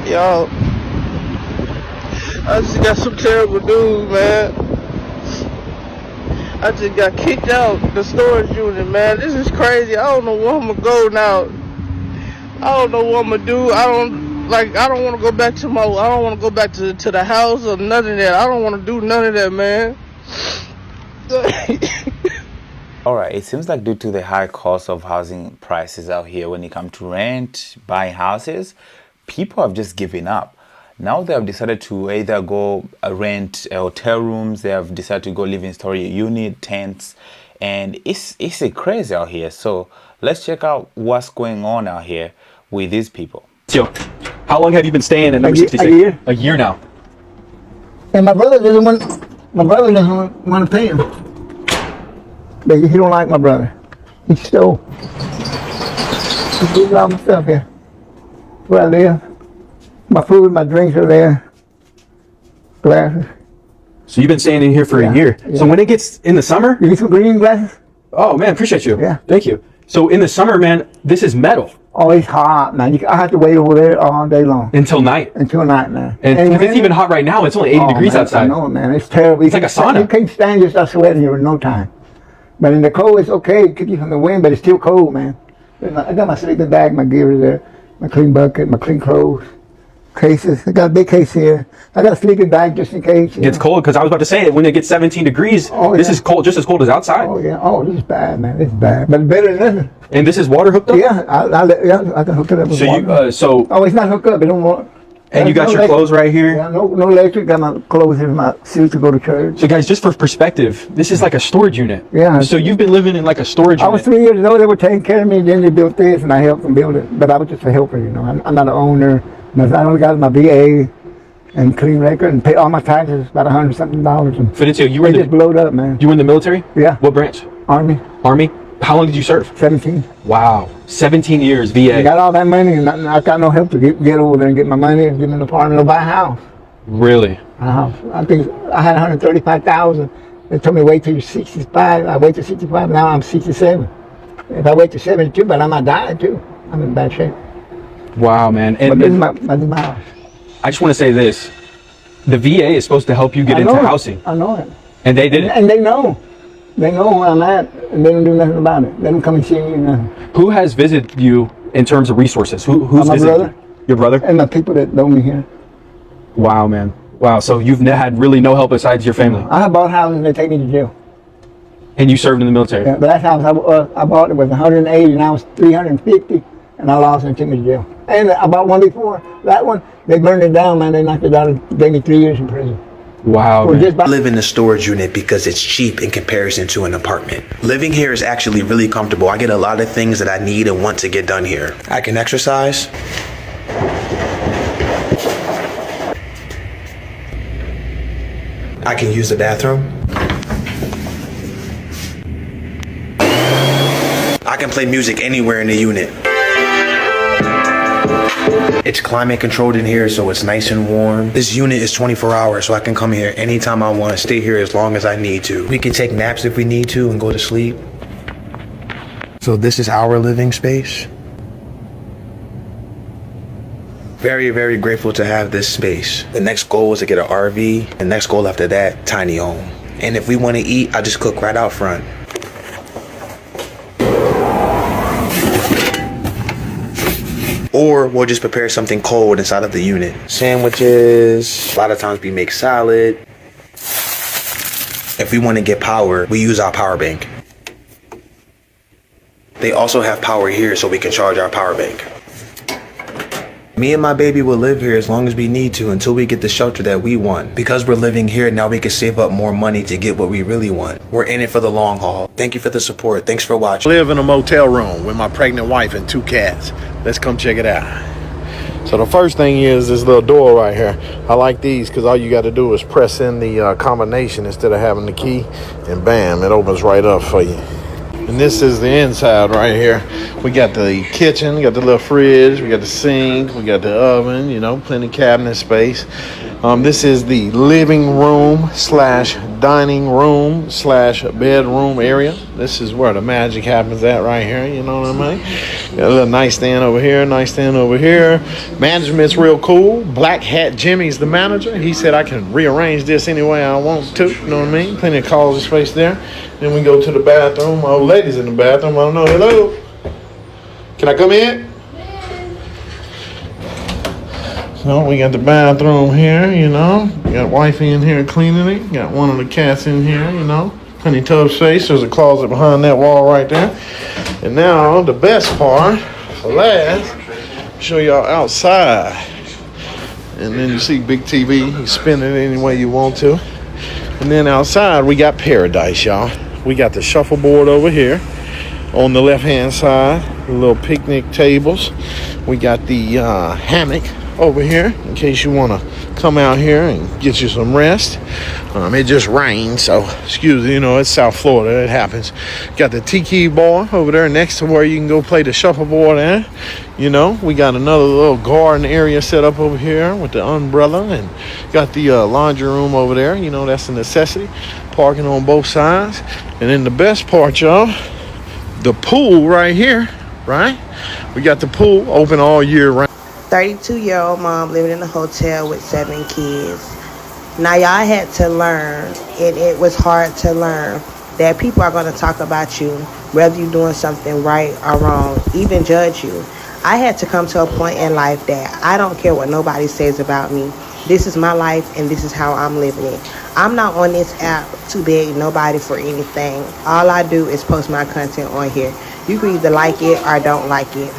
Yo, I just got some terrible news, man. I just got kicked out the storage unit, man. This is crazy. I don't know where I'm gonna go now. I don't know what I'm gonna do. I don't want to go back to I don't want to go back to the house or none of that. I don't want to do none of that, man. All right, it seems like due to the high cost of housing prices out here when it comes to rent, buying houses, people have just given up. Now they have decided to either go rent hotel rooms, they have decided to go live in storage unit, tents, and it's crazy out here. So let's check out what's going on out here with these people. So, how long have you been staying in number 66? A year. A year now. And my brother doesn't want to pay him. But he don't like my brother. He stole. He moved all my stuff here. Where I live. My food, my drinks are there. Glasses. So you've been staying in here for a year. Yeah. So when it gets in the summer? You get some green glasses? Oh man, appreciate you. Yeah. Thank you. So in the summer, man, this is metal. Oh, it's hot, man. I have to wait over there all day long. Until night? Until night, man. And it's even hot right now. It's only 80 degrees outside. I know, man. It's terrible. It's like a sauna. You can't stand just sweating here in no time. But in the cold, it's okay. It keeps you from the wind, but it's still cold, man. I got my sleeping bag, my gear there, my clean bucket, my clean clothes, cases. I got a big case here. I got a sleeping bag just in case. It's cold because I was about to say when it gets 17 degrees, this is cold, just as cold as outside. Oh yeah. Oh, this is bad, man. This is bad, but better than nothing. And this is water hooked up? Yeah, I can hook it up with water. So it's not hooked up. It don't want. And you got your clothes right here? Yeah, no electric. Got my clothes here, my suits to go to church. So guys, just for perspective, this is like a storage unit. Yeah. So you've been living in like a storage unit. I was 3 years old. They were taking care of me. Then they built this, and I helped them build it. But I was just a helper, you know. I'm not an owner. I only got my VA and clean record and pay all my taxes, about $100-something. And Fidencio, you were just blowed up, man. You were in the military? Yeah. What branch? Army. Army? How long did you serve? 17. Wow. 17 years, VA. I got all that money, and I got no help to get over there and get my money and get me an apartment or buy a house. Really? A house. I think I had $135,000. They told me wait till you're 65. I wait till 65. Now I'm 67. If I wait till 72, but I might die too. I'm in bad shape. Wow, man. And this is my house. I just want to say this. The VA is supposed to help you get into housing. I know it. And they did it? And they know. They know where I'm at, and they don't do nothing about it. They don't come and see me or nothing. Who has visited you in terms of resources? Who's my visited brother. You? Your brother? And my people that know me here. Wow, man. Wow, so you've had really no help besides your family? I bought houses and they take me to jail. And you served in the military? Yeah, the last house I bought it was 180, and I was 350, and I lost and took me to jail. And I bought one before. That one, they burned it down, man. They knocked it down and gave me 3 years in prison. Wow. I live in the storage unit because it's cheap in comparison to an apartment. Living here is actually really comfortable. I get a lot of things that I need and want to get done here. I can exercise. I can use the bathroom. I can play music anywhere in the unit. It's climate controlled in here, so it's nice and warm. This unit is 24 hours, so I can come here anytime I want, stay here as long as I need to. We can take naps if we need to and go to sleep. So this is our living space. Very, very grateful to have this space. The next goal is to get an RV. The next goal after that, tiny home. And if we want to eat, I just cook right out front. Or we'll just prepare something cold inside of the unit. Sandwiches, a lot of times we make salad. If we want to get power, we use our power bank. They also have power here so we can charge our power bank. Me and my baby will live here as long as we need to until we get the shelter that we want. Because we're living here, now we can save up more money to get what we really want. We're in it for the long haul. Thank you for the support. Thanks for watching. I live in a motel room with my pregnant wife and 2 cats. Let's come check it out. So the first thing is this little door right here. I like these because all you got to do is press in the combination instead of having the key, and bam, it opens right up for you. And this is the inside right here. We got the kitchen, got the little fridge, we got the sink, we got the oven, you know, plenty of cabinet space. This is the living room slash dining room slash bedroom area. This is where the magic happens at right here. You know what I mean? Got a little nightstand over here, nightstand over here. Management's real cool. Black Hat Jimmy's the manager. He said I can rearrange this any way I want to. You know what I mean? Plenty of closet space there. Then we go to the bathroom. My old lady's in the bathroom. I don't know. Hello? Can I come in? So we got the bathroom here, you know. Got wifey in here cleaning it. Got one of the cats in here, you know. Plenty of tub space. There's a closet behind that wall right there. And now the best part, for last, show y'all outside. And then you see big TV. You spin it any way you want to. And then outside we got paradise, y'all. We got the shuffleboard over here on the left-hand side. The little picnic tables. We got the hammock over here in case you want to come out here and get you some rest. It just rained, so excuse me, you know, it's South Florida, it happens. Got the tiki bar over there next to where you can go play the shuffleboard at. You know, we got another little garden area set up over here with the umbrella, and got the laundry room over there. You know, that's a necessity. Parking on both sides. And then the best part, y'all, the pool right here, right? We got the pool open all year round. 32-year-old mom living in a hotel with 7 kids. Now, y'all had to learn, and it was hard to learn, that people are going to talk about you, whether you're doing something right or wrong, even judge you. I had to come to a point in life that I don't care what nobody says about me. This is my life, and this is how I'm living it. I'm not on this app to beg nobody for anything. All I do is post my content on here. You can either like it or don't like it.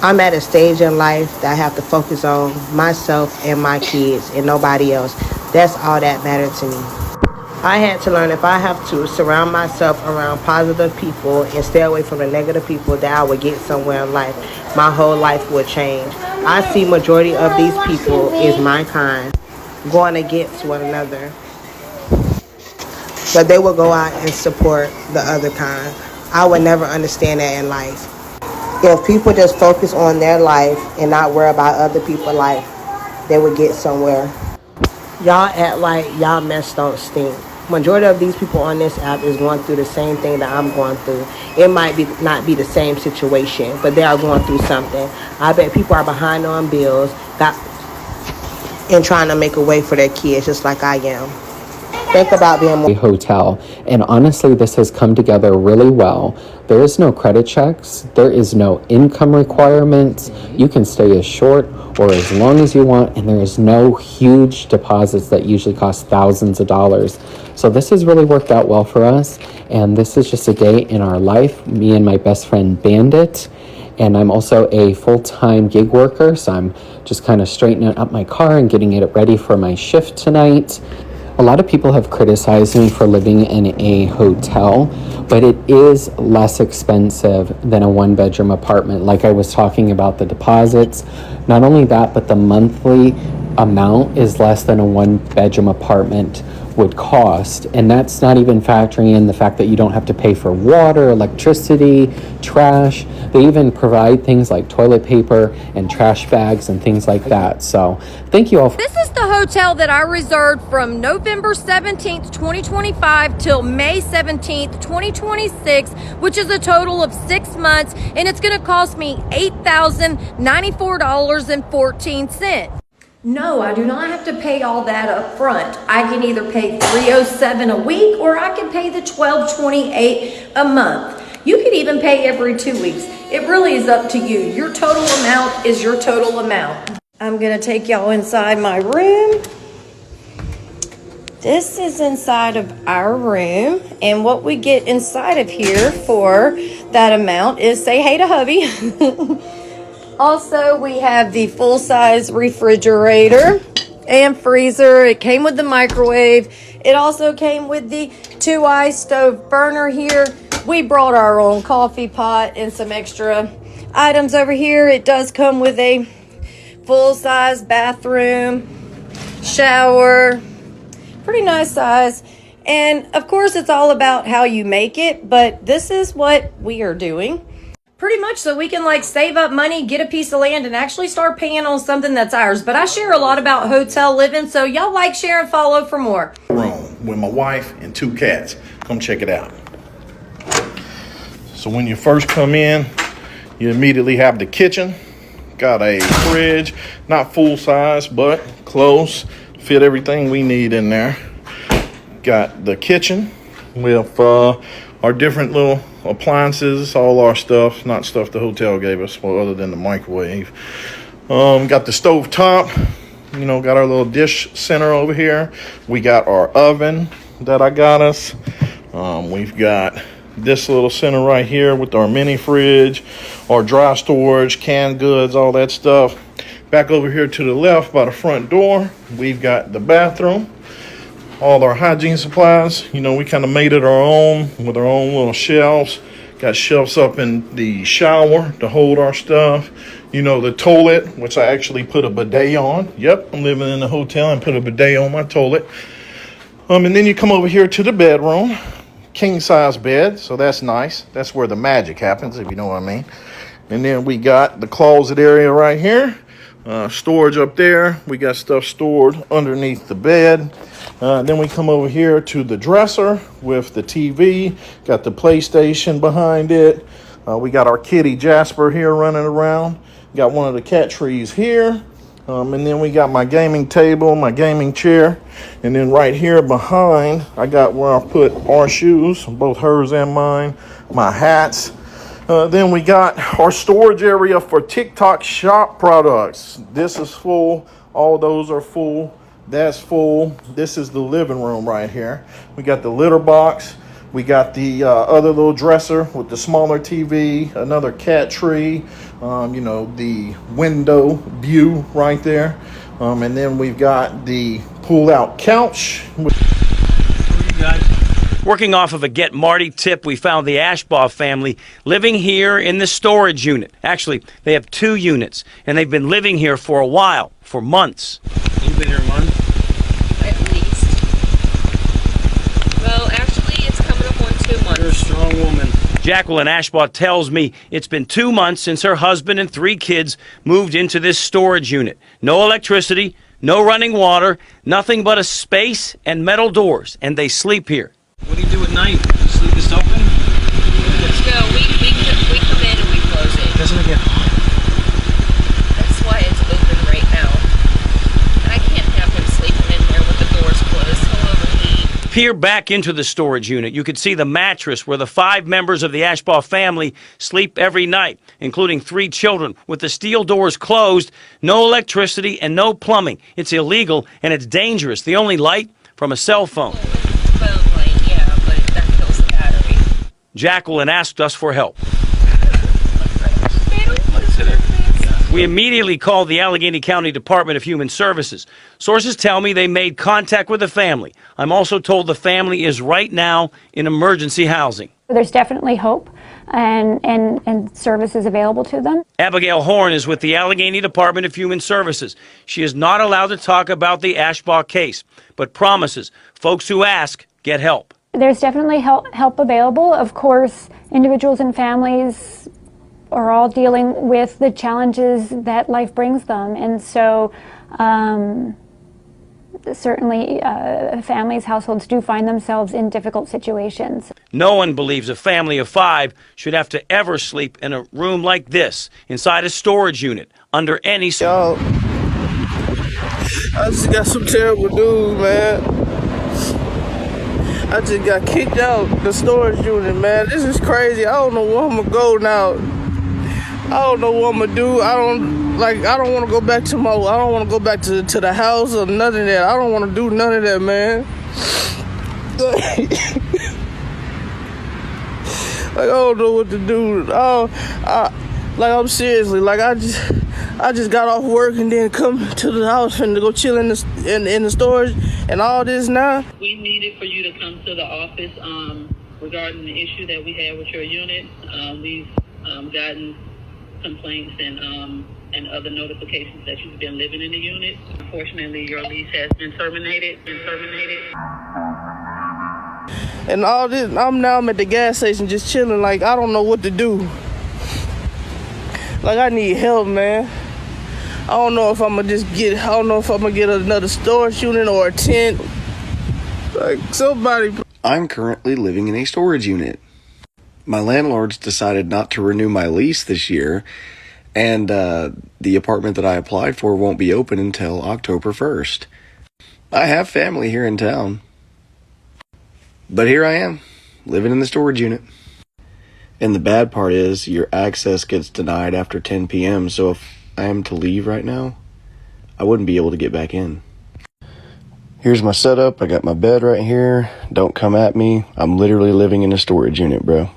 I'm at a stage in life that I have to focus on myself and my kids and nobody else. That's all that matters to me. I had to learn if I have to surround myself around positive people and stay away from the negative people, that I would get somewhere in life. My whole life would change. I see majority of these people is my kind going against one another. But they will go out and support the other kind. I would never understand that in life. If people just focus on their life and not worry about other people's life, they would get somewhere. Y'all act like y'all mess don't stink. Majority of these people on this app is going through the same thing that I'm going through. It might be not be the same situation, but they are going through something. I bet people are behind on bills and trying to make a way for their kids just like I am. Think about being a hotel, and honestly this has come together really well. There is no credit checks, there is no income requirements. You can stay as short or as long as you want, and there is no huge deposits that usually cost thousands of dollars. So this has really worked out well for us, and this is just a day in our life, me and my best friend Bandit. And I'm also a full-time gig worker, so I'm just kind of straightening up my car and getting it ready for my shift tonight. A lot of people have criticized me for living in a hotel, but it is less expensive than a one-bedroom apartment. Like I was talking about the deposits, not only that, but the monthly amount is less than a one-bedroom apartment would cost. And that's not even factoring in the fact that you don't have to pay for water, electricity, trash. They even provide things like toilet paper and trash bags and things like that. So thank you all. This is the hotel that I reserved from November 17th, 2025 till May 17th, 2026, which is a total of 6 months, and it's going to cost me $8,094.14. No, I do not have to pay all that up front. I can either pay $307 a week, or I can pay the $1228 a month. You can even pay every 2 weeks. It really is up to you. Your total amount is your total amount. I'm gonna take y'all inside my room. This is inside of our room, and what we get inside of here for that amount is say hey to hubby. Also, we have the full-size refrigerator and freezer. It came with the microwave. It also came with the 2-eye stove burner here. We brought our own coffee pot and some extra items over here. It does come with a full-size bathroom, shower, pretty nice size. And of course, it's all about how you make it, but this is what we are doing. pretty much so we can like save up money, get a piece of land, and actually start paying on something that's ours. But I share a lot about hotel living, so y'all like, share, and follow for more. Room with my wife and 2 cats. Come check it out. So when you first come in, you immediately have the kitchen. Got a fridge, not full size, but close. Fit everything we need in there. Got the kitchen with our different little appliances, all our stuff, not stuff the hotel gave us, well, other than the microwave. Got the stove top, you know, got our little dish center over here. We got our oven that I got us. We've got this little center right here with our mini fridge, our dry storage, canned goods, all that stuff. Back over here to the left by the front door, we've got the bathroom. All our hygiene supplies, you know, we kind of made it our own with our own little shelves. Got shelves up in the shower to hold our stuff. You know, the toilet, which I actually put a bidet on. Yep, I'm living in a hotel and put a bidet on my toilet. And then you come over here to the bedroom. King size bed, so that's nice. That's where the magic happens, if you know what I mean. And then we got the closet area right here. Storage up there. We got stuff stored underneath the bed. Then we come over here to the dresser with the TV. Got the PlayStation behind it. We got our kitty Jasper here running around. Got one of the cat trees here. And then we got my gaming table, my gaming chair. And then right here behind, I got where I put our shoes, both hers and mine, my hats. Then we got our storage area for TikTok shop products. This is full. All those are full. That's full. This is the living room right here. We got the litter box. We got the other little dresser with the smaller TV, another cat tree, you know, the window view right there. And then we've got the pull-out couch. Working off of a Get Marty tip, we found the Ashbaugh family living here in the storage unit. Actually, they have 2 units, and they've been living here for a while, for months. You've been here a month? At least. Well, actually, it's coming up on 2 months. You're a strong woman. Jacqueline Ashbaugh tells me it's been 2 months since her husband and 3 kids moved into this storage unit. No electricity, no running water, nothing but a space and metal doors, and they sleep here. What do you do at night? You sleep this open? No, we come in and we close it. Doesn't it get hot? That's why it's open right now. And I can't have him sleeping in there with the doors closed. He'll overheat. Peer back into the storage unit. You could see the mattress where the 5 members of the Ashbaugh family sleep every night, including 3 children, with the steel doors closed, no electricity, and no plumbing. It's illegal and it's dangerous. The only light from a cell phone. Jacqueline asked us for help. We immediately called the Allegheny County Department of Human Services. Sources tell me they made contact with the family. I'm also told the family is right now in emergency housing. There's definitely hope and services available to them. Abigail Horn is with the Allegheny Department of Human Services. She is not allowed to talk about the Ashbaugh case, but promises folks who ask get help. There's definitely help available. Of course, individuals and families are all dealing with the challenges that life brings them. And so certainly families, households do find themselves in difficult situations. No one believes a family of 5 should have to ever sleep in a room like this, inside a storage unit, under any... Yo, I just got some terrible news, man. I just got kicked out the storage unit, man. This is crazy. I don't know where I'm gonna go now. I don't know what I'm gonna do. I don't want to go back to I don't want to go back to the house or none of that. I don't want to do none of that, man. I don't know what to do. I'm seriously, I just got off work and then come to the house and to go chill in the storage and all this now. We needed for you to come to the office regarding the issue that we had with your unit. We've gotten complaints and other notifications that you've been living in the unit. Unfortunately, your lease has been terminated. And all this, I'm at the gas station just chilling, I don't know what to do. Like, I need help, man. I don't know if I'm gonna get another storage unit or a tent. Like, somebody. I'm currently living in a storage unit. My landlords decided not to renew my lease this year, and the apartment that I applied for won't be open until October 1st. I have family here in town, but here I am, living in the storage unit. And the bad part is your access gets denied after 10 p.m., so if I am to leave right now, I wouldn't be able to get back in. Here's my setup. I got my bed right here. Don't come at me. I'm literally living in a storage unit, bro.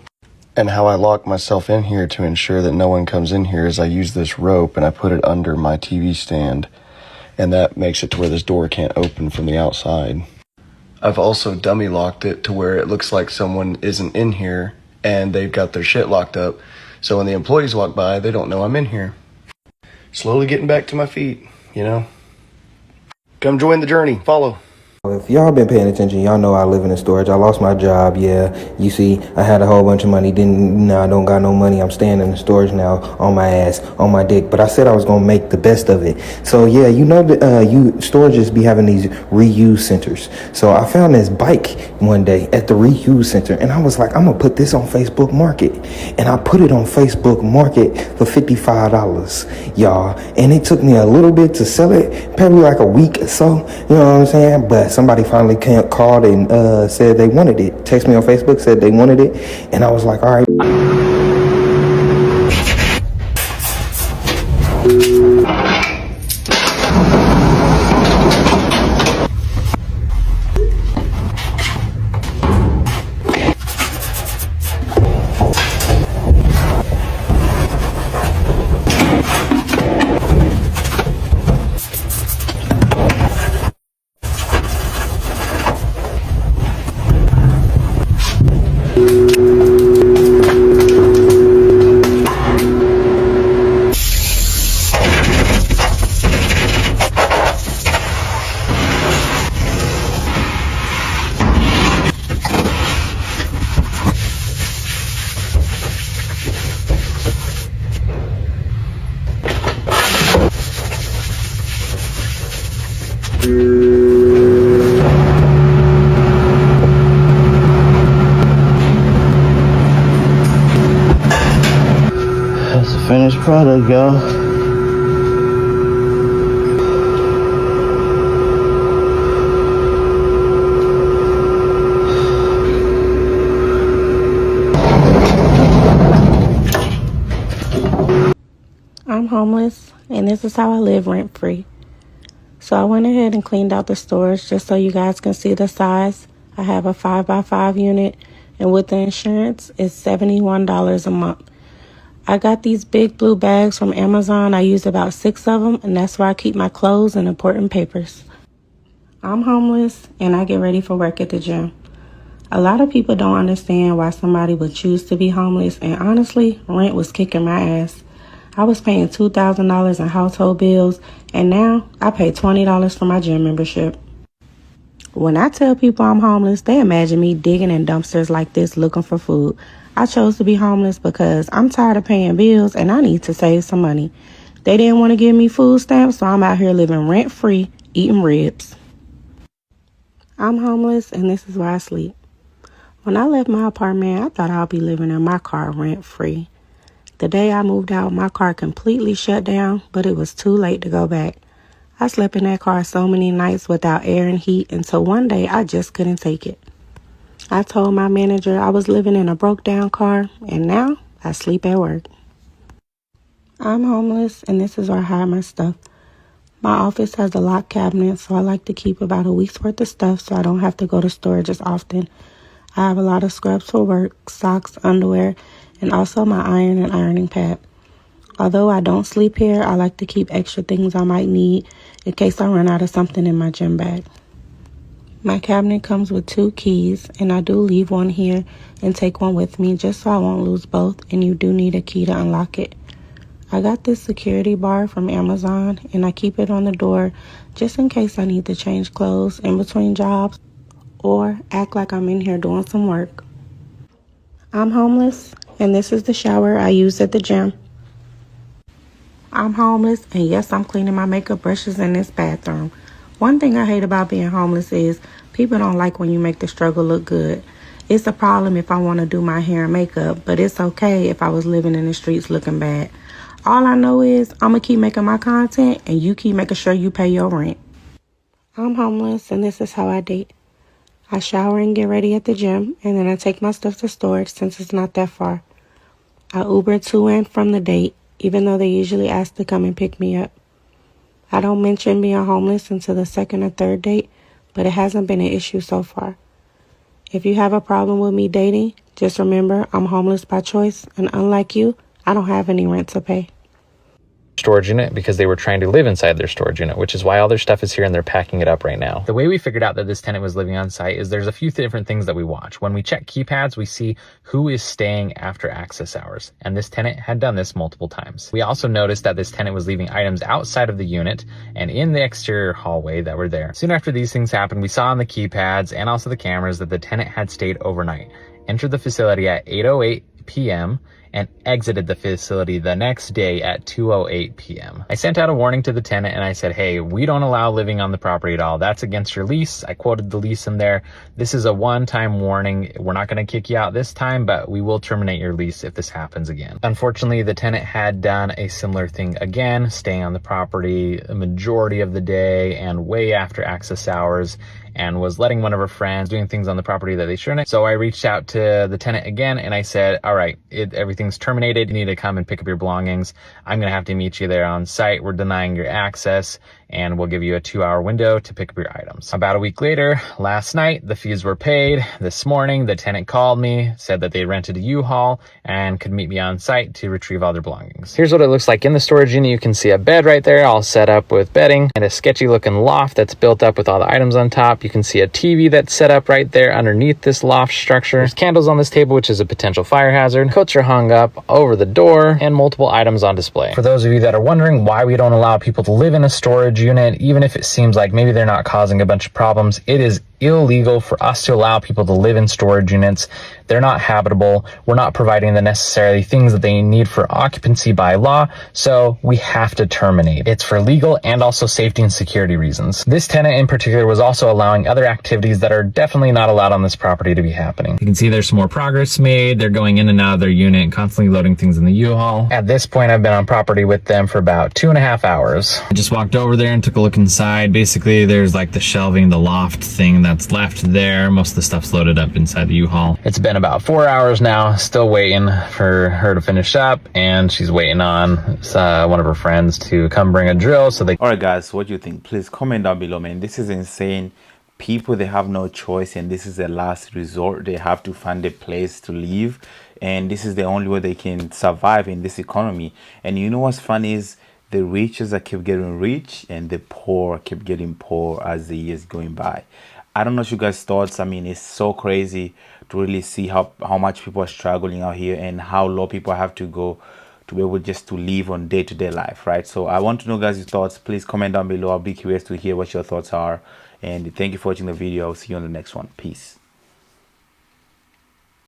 And how I lock myself in here to ensure that no one comes in here is I use this rope and I put it under my TV stand. And that makes it to where this door can't open from the outside. I've also dummy locked it to where it looks like someone isn't in here and they've got their shit locked up. So when the employees walk by, they don't know I'm in here. Slowly getting back to my feet, you know? Come join the journey. Follow. If y'all been paying attention, y'all know I live in the storage. I lost my job. Yeah, you see, I had a whole bunch of money. I don't got no money. I'm staying in the storage now, on my ass, on my dick. But I said I was gonna make the best of it. So yeah, you know that storages be having these reuse centers. So I found this bike one day at the reuse center, and I was like, I'm gonna put this on Facebook Market, and I put it on Facebook Market for $55, y'all. And it took me a little bit to sell it, probably like a week or so. You know what I'm saying? But somebody finally called and said they wanted it. Text me on Facebook, said they wanted it. And I was like, all right. That's the finished product, y'all. I'm homeless, and this is how I live rent-free. So I went ahead and cleaned out the storage just so you guys can see the size. I have a 5x5 unit, and with the insurance, it's $71 a month. I got these big blue bags from Amazon. I use about 6 of them, and that's where I keep my clothes and important papers. I'm homeless, and I get ready for work at the gym. A lot of people don't understand why somebody would choose to be homeless, and honestly, rent was kicking my ass. I was paying $2,000 in household bills, and now I pay $20 for my gym membership. When I tell people I'm homeless, they imagine me digging in dumpsters like this looking for food. I chose to be homeless because I'm tired of paying bills and I need to save some money. They didn't want to give me food stamps, so I'm out here living rent-free, eating ribs. I'm homeless, and this is where I sleep. When I left my apartment, I thought I'd be living in my car rent-free. The day I moved out, my car completely shut down, but it was too late to go back. I slept in that car so many nights without air and heat until one day I just couldn't take it. I told my manager I was living in a broke-down car, and now I sleep at work. I'm homeless, and this is where I hide my stuff. My office has a locked cabinet, so I like to keep about a week's worth of stuff so I don't have to go to storage as often. I have a lot of scrubs for work, socks, underwear, and also my iron and ironing pad. Although I don't sleep here, I like to keep extra things I might need in case I run out of something in my gym bag. My cabinet comes with 2 keys, and I do leave one here and take one with me just so I won't lose both, and you do need a key to unlock it. I got this security bar from Amazon, and I keep it on the door just in case I need to change clothes in between jobs or act like I'm in here doing some work. I'm homeless, and this is the shower I use at the gym. I'm homeless, and yes, I'm cleaning my makeup brushes in this bathroom. One thing I hate about being homeless is people don't like when you make the struggle look good. It's a problem if I want to do my hair and makeup, but it's okay if I was living in the streets looking bad. All I know is I'm going to keep making my content, and you keep making sure you pay your rent. I'm homeless, and this is how I date. I shower and get ready at the gym, and then I take my stuff to storage since it's not that far. I Uber to and from the date, even though they usually ask to come and pick me up. I don't mention being homeless until the second or third date, but it hasn't been an issue so far. If you have a problem with me dating, just remember I'm homeless by choice, and unlike you, I don't have any rent to pay. Storage unit because they were trying to live inside their storage unit, which is why all their stuff is here and they're packing it up right now. The way we figured out that this tenant was living on site is there's a few different things that we watch. When we check keypads, we see who is staying after access hours, and this tenant had done this multiple times. We also noticed that this tenant was leaving items outside of the unit and in the exterior hallway that were there. Soon after these things happened, we saw on the keypads and also the cameras that the tenant had stayed overnight, entered the facility at 8:08 p.m. and exited the facility the next day at 2:08 p.m. I sent out a warning to the tenant and I said, hey, we don't allow living on the property at all. That's against your lease. I quoted the lease in there. This is a one-time warning. We're not going to kick you out this time, but we will terminate your lease if this happens again. Unfortunately, the tenant had done a similar thing again, staying on the property a majority of the day and way after access hours, and was letting one of her friends doing things on the property that they shouldn't. So I reached out to the tenant again and I said, all right, everything's terminated. You need to come and pick up your belongings. I'm going to have to meet you there on site. We're denying your access and we'll give you a 2-hour window to pick up your items. About a week later, last night, the fees were paid. This morning, the tenant called me, said that they rented a U-Haul and could meet me on site to retrieve all their belongings. Here's what it looks like in the storage unit. You can see a bed right there, all set up with bedding, and a sketchy looking loft that's built up with all the items on top. You can see a TV that's set up right there underneath this loft structure. There's candles on this table, which is a potential fire hazard. Coats are hung up over the door and multiple items on display. For those of you that are wondering why we don't allow people to live in a storage unit, even if it seems like maybe they're not causing a bunch of problems, it is illegal for us to allow people to live in storage units. They're not habitable. We're not providing the necessary things that they need for occupancy by law, so we have to terminate. It's for legal and also safety and security reasons. This tenant in particular was also allowing other activities that are definitely not allowed on this property to be happening. You can see there's some more progress made. They're going in and out of their unit, constantly loading things in the U-Haul. At this point, I've been on property with them for about 2.5 hours. I just walked over there and took a look inside. Basically, there's like the shelving, the loft thing that's left there. Most of the stuff's loaded up inside the U-Haul. It's been about 4 hours now, still waiting for her to finish up, and she's waiting on one of her friends to come bring a drill so they... All right, guys, what do you think? Please comment down below, man. This is insane. People, they have no choice, and this is their last resort. They have to find a place to live, and this is the only way they can survive in this economy. And you know what's funny is the riches that keep getting rich and the poor keep getting poor as the years going by. I don't know what you guys' thoughts. I mean, it's so crazy to really see how much people are struggling out here and how low people have to go to be able just to live on day-to-day life, right? So I want to know guys' thoughts. Please comment down below. I'll be curious to hear what your thoughts are. And thank you for watching the video. I'll see you on the next one. Peace.